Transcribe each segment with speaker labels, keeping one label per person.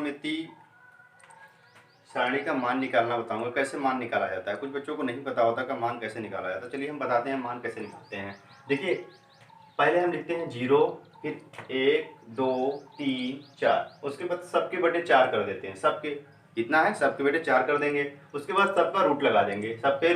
Speaker 1: त्रिकोणमिति सारणी का मान निकालना बताऊंगा, कैसे मान निकाला जाता है। कुछ बच्चों को नहीं पता होता का मान कैसे निकाला जाता है। चलिए हम बताते हैं मान कैसे निकालते हैं। देखिए पहले हम लिखते हैं 0, फिर 1 2 3 4, उसके बाद सबके बटे 4 कर देते हैं। सबके कितना है, सबके बटे 4 कर देंगे। उसके बाद सबका रूट लगा देंगे, सब पे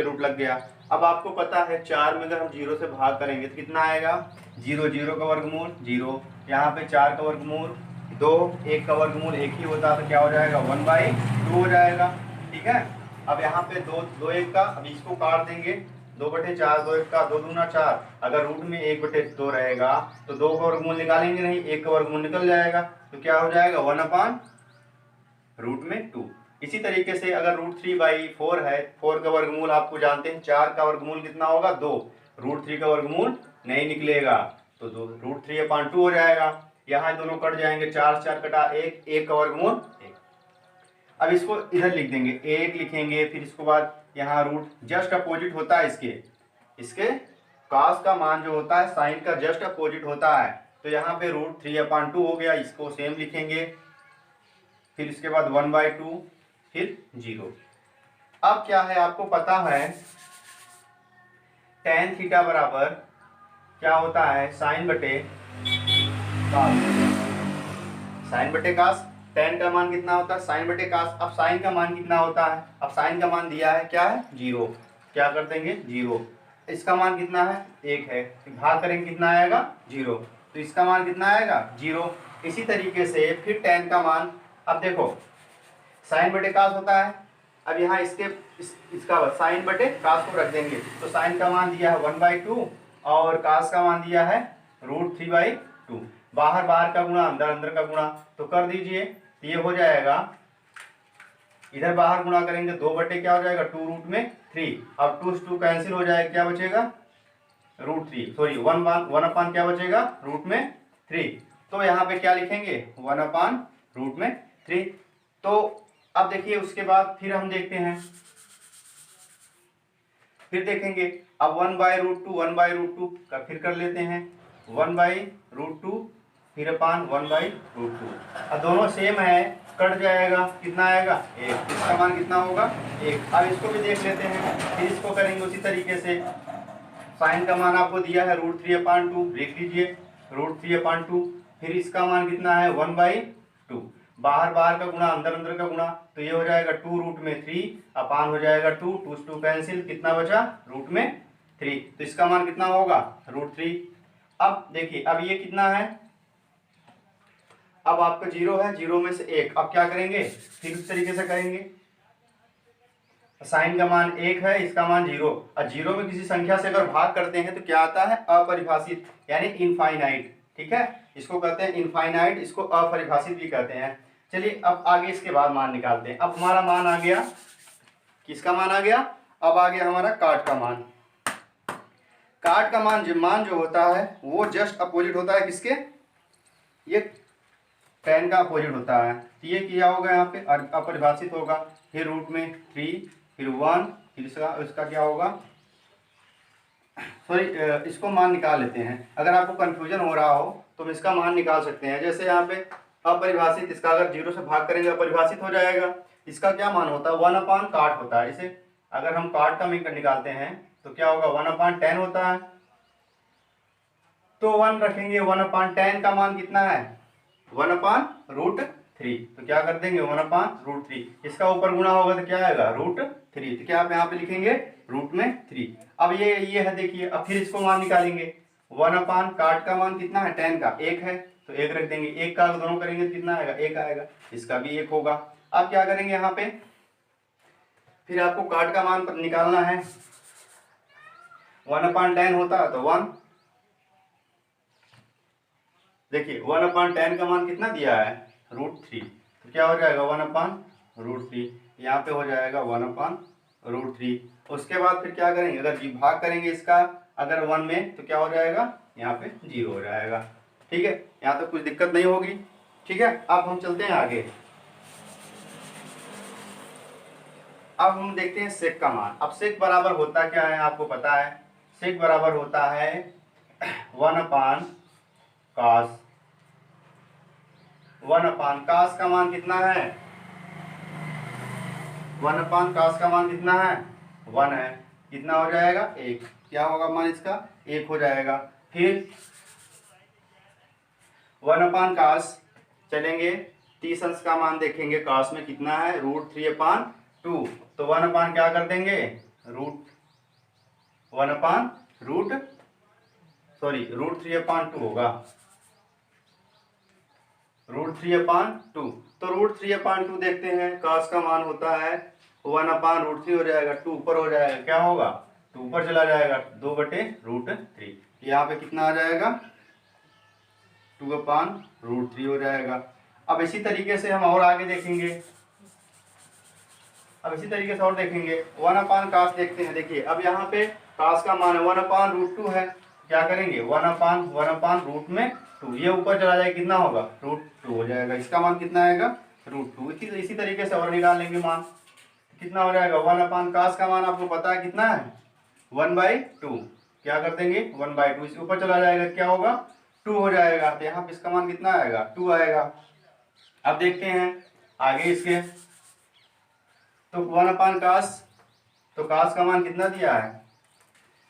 Speaker 1: रूट लग गया। अब आपको पता है 4 में अगर हम 0 से भाग करेंगे तो कितना आएगा, 0, 0 का वर्गमूल 0, यहाँ पे 4 का वर्गमूल 2, 1 का वर्गमूल 1 ही होता है तो क्या हो जाएगा 1/2 हो जाएगा। ठीक है, अब यहाँ पे 2 1 का, अब इसको काट देंगे, 2/4 2 1 का 2 दूना 4, अगर रूट में 1/2 रहेगा तो 2 का वर्गमूल निकालेंगे नहीं, 1 का वर्गमूल निकल जाएगा तो क्या हो जाएगा 1/√2। इसी तरीके से अगर √3/4 है, 4 का वर्गमूल आपको जानते हैं, 4 का वर्गमूल कितना होगा 2, √3 का वर्गमूल नहीं निकलेगा तो √3/2 हो जाएगा। यहाँ दोनों कट जाएंगे, 4 4 कटा 1, 1 का वर्गमूल 1। अब इसको इधर लिख देंगे, 1 लिखेंगे, फिर इसके बाद यहाँ रूट जस्ट अपोजिट होता है इसके कॉस का मान जो होता है साइन का जस्ट अपोजिट होता है, तो यहाँ पे √3/2 हो गया, इसको सेम लिखेंगे, फिर इसके बाद 1/2, फिर 0। अब क्या है आपको पता है tan थीटा बराबर क्या होता है, साइन बटे कास। tan का मान कितना होता है, साइन बटे कास। अब साइन का मान कितना होता है, अब साइन का मान दिया है क्या है 0, क्या कर देंगे 0। इसका मान कितना है 1 है, भाग करेंगे कितना आएगा 0, तो इसका मान कितना आएगा 0। इसी तरीके से फिर tan का मान, अब देखो साइन बटे कास होता है, अब यहाँ इसका साइन बटे कास को रख देंगे, तो साइन का मान दिया है 1/2 और कास का मान दिया है √3/2। बाहर बाहर का गुणा, अंदर अंदर का गुणा, तो कर दीजिए, तो ये हो जाएगा, इधर बाहर गुणा करेंगे 2 बटे क्या हो जाएगा 2√3, अब 2 से 2 कैंसिल हो जाएगा, क्या बचेगा √3, सॉरी 1/1 क्या बचेगा √3। तो यहाँ पे क्या लिखेंगे 1/√3। तो अब देखिए उसके बाद फिर हम देखते हैं, फिर देखेंगे, अब 1/√2 का फिर कर लेते हैं, 1/√2 फिर अपान 1/√2। अब दोनों सेम है, कट जाएगा, कितना आएगा 1, इसका मान कितना होगा 1। अब इसको भी देख लेते हैं, फिर इसको करेंगे उसी तरीके से। साइन का मान आपको दिया है √3/2, लिख लीजिए √3/2, फिर इसका मान कितना है 1/2, बाहर बाहर का गुणा, अंदर अंदर का गुणा, तो ये हो जाएगा 2√3 अपान हो जाएगा 2, 2 से 2 कैंसिल, कितना बचा √3, तो इसका मान कितना होगा √3। अब देखिए अब ये कितना है, अब आपका 0 है, 0 में से 1, अब क्या करेंगे फिर उस तरीके से करेंगे, साइन का मान 1 है, इसका मान 0, और 0 में किसी संख्या से अगर भाग करते हैं तो क्या आता है अपरिभाषित, यानी इनफाइनाइट। ठीक है, इसको कहते हैं इनफाइनाइट, इसको अपरिभाषित भी कहते हैं। चलिए अब आगे इसके बाद मान निकालते हैं। अब हमारा मान आ गया, किसका मान आ गया, अब आ गया हमारा काट का मान। काट का मान जो होता है वो जस्ट अपोजिट होता है किसके, ये tan का अपोजिट होता है, तो ये क्या होगा यहाँ पे अपरिभाषित होगा, फिर √3, फिर 1, फिर इसका क्या होगा, सॉरी इसको मान निकाल लेते हैं। अगर आपको कंफ्यूजन हो रहा हो तो हम इसका मान निकाल सकते हैं। जैसे यहाँ पे अपरिभाषित, इसका अगर 0 से भाग करेंगे अपरिभाषित हो जाएगा, इसका क्या मान होता है 1/, काट होता है। इसे अगर हम काट का मीन निकालते हैं तो क्या होगा 1/10 होता है, तो 1 रखेंगे, 1/10 का मान कितना है 1/√3, तो क्या कर देंगे 1/√3, इसका ऊपर गुणा होगा तो क्या आएगा √3, तो क्या आप यहाँ पे लिखेंगे √3। अब ये है, देखिए अब फिर इसको मान निकालेंगे, 1/, काट का मान कितना है 10 का 1 है, तो 1 रख देंगे, 1 का दोनों करेंगे तो कितना आएगा 1 आएगा, इसका भी 1 होगा। अब क्या करेंगे यहाँ पे, फिर आपको काट का मान निकालना है, 1/10 होता है तो 1, देखिए 1/10 का मान कितना दिया है √3, तो क्या हो जाएगा 1/√3, यहाँ पे हो जाएगा 1/√3। उसके बाद फिर क्या करेंगे, अगर भाग करेंगे इसका अगर 1 में तो क्या हो जाएगा यहाँ पे 0 हो जाएगा। ठीक है, यहाँ तो कुछ दिक्कत नहीं होगी। ठीक है, अब हम चलते हैं आगे। अब हम देखते हैं सेक का मान। अब सेक बराबर होता क्या है आपको पता है, सेक बराबर होता है 1/cos वन अपान कास का मान कितना है, वन अपान कास का मान कितना है, वन है, कितना हो जाएगा एक, क्या होगा मान इसका एक हो जाएगा। फिर वन अपान कास चलेंगे, टी अंश का मान देखेंगे कास में कितना है √3/2, तो वन अपान क्या कर देंगे √3/2 होगा, √3/2। तो √3/2 देखते हैं, कास का मान होता है 1/√3 हो जाएगा, 2 ऊपर हो जाएगा, क्या होगा 2 ऊपर चला जाएगा 2/√3, यहाँ पे कितना आ जाएगा 2/√3 हो जाएगा। अब इसी तरीके से हम और आगे देखेंगे, वन अपान कास देखते हैं। देखिए अब यहाँ पे कास का मान है 1/√2 है, क्या करेंगे 1/√2, ये ऊपर चला जाएगा कितना होगा √2 हो जाएगा, इसका मान कितना आएगा √2। इसी तरीके से और निकाल लेंगे मान, कितना हो जाएगा वन अपान कास का मान आपको पता है कितना है 1/2, क्या कर देंगे 1/2, इसके ऊपर चला जाएगा क्या होगा 2 हो जाएगा, तो यहाँ पे इसका मान कितना आएगा 2 आएगा। अब देखते हैं आगे इसके, तो वन अपान कास, तो कास का मान कितना दिया है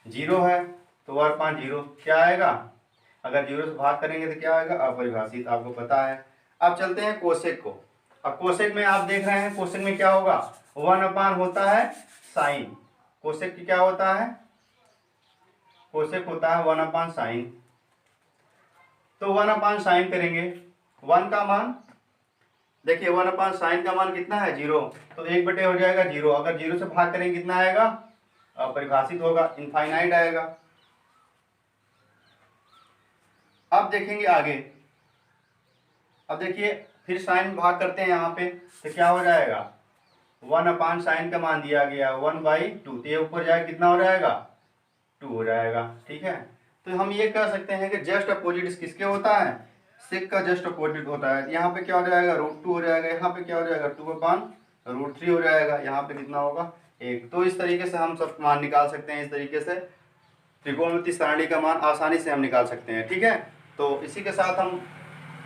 Speaker 1: 0 है, तो 1/0 क्या आएगा, अगर 0 से भाग करेंगे तो क्या आएगा अपरिभाषित, आपको पता है। अब चलते हैं कोसेक को। अब कोसेक में आप देख रहे हैं कोसेक में क्या होगा 1 अपान होता है साइन, कोसेक की क्या होता है, कोसेक होता है 1 अपान साइन, तो 1 अपान साइन करेंगे, 1 का मान देखिए 1 अपान साइन का मान कितना है 0, तो 1/0 हो जाएगा 0, अगर 0 से भाग करेंगे कितना आएगा अपरिभाषित होगा, इनफाइनाइट आएगा। अब देखेंगे आगे, अब देखिए फिर साइन में भाग करते हैं यहाँ पे, तो क्या हो जाएगा 1 अपान साइन का मान दिया गया 1/2, तो ये ऊपर जाएगा कितना हो जाएगा 2 हो जाएगा, ठीक है। तो हम ये कह सकते हैं कि जस्ट अपोजिट किसके होता है, सेक का जस्ट अपोजिट होता है। यहाँ पे क्या हो जाएगा √2 हो जाएगा, यहाँ पे क्या हो जाएगा 2/√3 हो जाएगा, यहाँ पे कितना होगा 1। तो इस तरीके से हम सब मान निकाल सकते हैं, इस तरीके से त्रिकोणमिति सारणी का मान आसानी से हम निकाल सकते हैं, ठीक है। तो इसी के साथ हम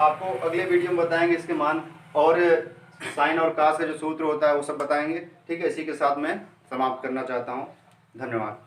Speaker 1: आपको अगले वीडियो में बताएंगे इसके मान, और साइन और कास का जो सूत्र होता है वो सब बताएंगे, ठीक है। इसी के साथ मैं समाप्त करना चाहता हूँ, धन्यवाद।